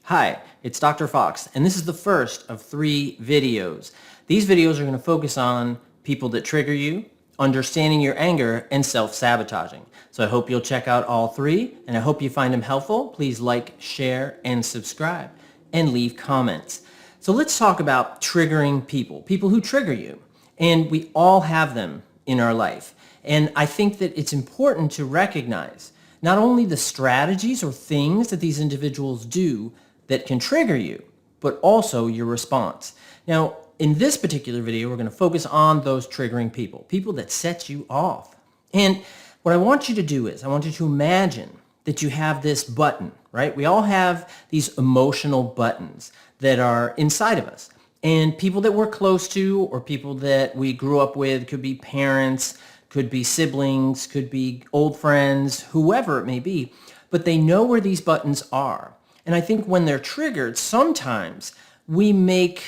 Hi, it's Dr. Fox, and this is the first of 3 videos. These videos are going to focus on people that trigger you, understanding your anger, and self-sabotaging. So I hope you'll check out all 3, and I hope you find them helpful. Please like, share, and subscribe, and leave comments. So let's talk about triggering people who trigger you. And we all have them in our life. And I think that it's important to recognize not only the strategies or things that these individuals do that can trigger you, but also your response. Now, in this particular video, we're going to focus on those triggering people that set you off. And what I want you to do is I want you to imagine that you have this button, right? We all have these emotional buttons that are inside of us. And people that we're close to or people that we grew up with, could be parents, could be siblings, could be old friends, whoever it may be, but they know where these buttons are. And I think when they're triggered, sometimes we make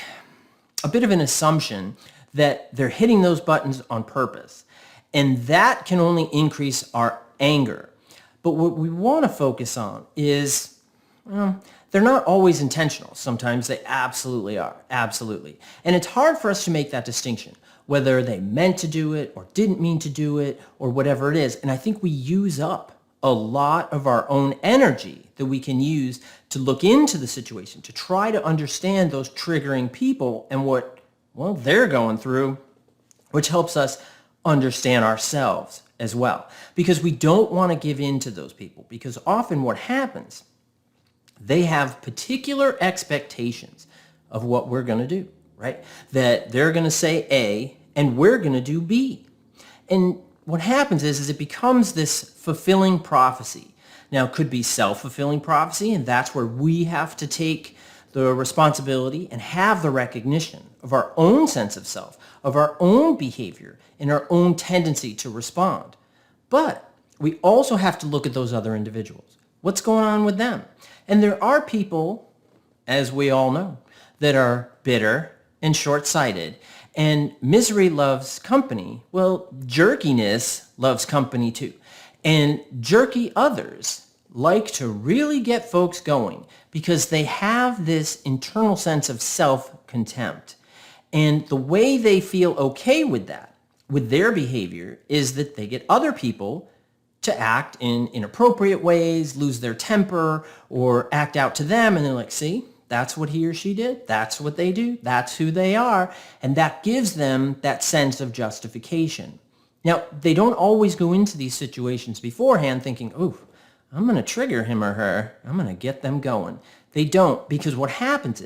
a bit of an assumption that they're hitting those buttons on purpose. And that can only increase our anger. But what we want to focus on is, they're not always intentional. Sometimes they absolutely are. Absolutely. And it's hard for us to make that distinction, whether they meant to do it or didn't mean to do it or whatever it is. And I think we use up a lot of our own energy that we can use to look into the situation, to try to understand those triggering people and what, they're going through, which helps us understand ourselves as well. Because we don't want to give in to those people, because often what happens, they have particular expectations of what we're going to do, right? That they're going to say A and we're going to do B. And what happens is it becomes this fulfilling prophecy. Now, it could be self-fulfilling prophecy, and that's where we have to take the responsibility and have the recognition of our own sense of self, of our own behavior, and our own tendency to respond. But we also have to look at those other individuals. What's going on with them? And there are people, as we all know, that are bitter and short-sighted. And misery loves company. Well, jerkiness loves company too. And jerky others like to really get folks going because they have this internal sense of self-contempt. And the way they feel okay with that, with their behavior, is that they get other people to act in inappropriate ways, lose their temper, or act out to them. And they're like, see? That's what he or she did. That's what they do. That's who they are. And that gives them that sense of justification. Now, they don't always go into these situations beforehand thinking, oh, I'm going to trigger him or her. I'm going to get them going. They don't, because what happens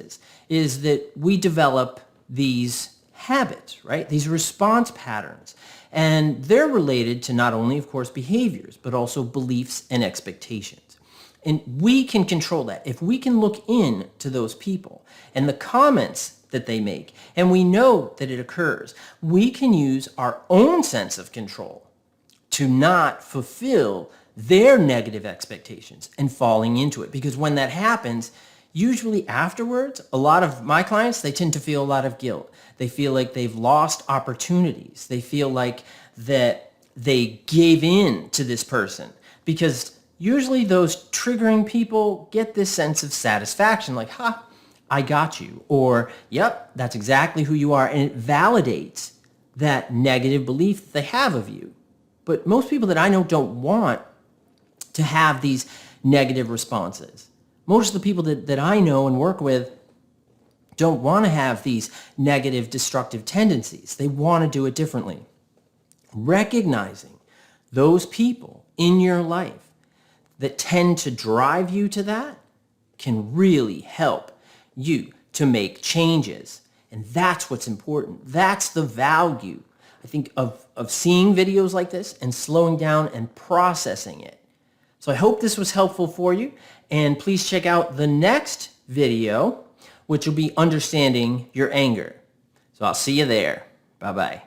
is that we develop these habits, right? These response patterns. And they're related to not only, of course, behaviors, but also beliefs and expectations. And we can control that. If we can look into those people and the comments that they make, and we know that it occurs, we can use our own sense of control to not fulfill their negative expectations and falling into it. Because when that happens, usually afterwards, a lot of my clients, they tend to feel a lot of guilt. They feel like they've lost opportunities. They feel like that they gave in to this person, because usually those triggering people get this sense of satisfaction, like, ha, I got you, or, yep, that's exactly who you are, and it validates that negative belief that they have of you. But most people that I know don't want to have these negative responses. Most of the people that I know and work with don't want to have these negative, destructive tendencies. They want to do it differently. Recognizing those people in your life that tend to drive you to that can really help you to make changes. And that's what's important. That's the value, I think, of seeing videos like this and slowing down and processing it. So I hope this was helpful for you. And please check out the next video, which will be understanding your anger. So I'll see you there. Bye-bye.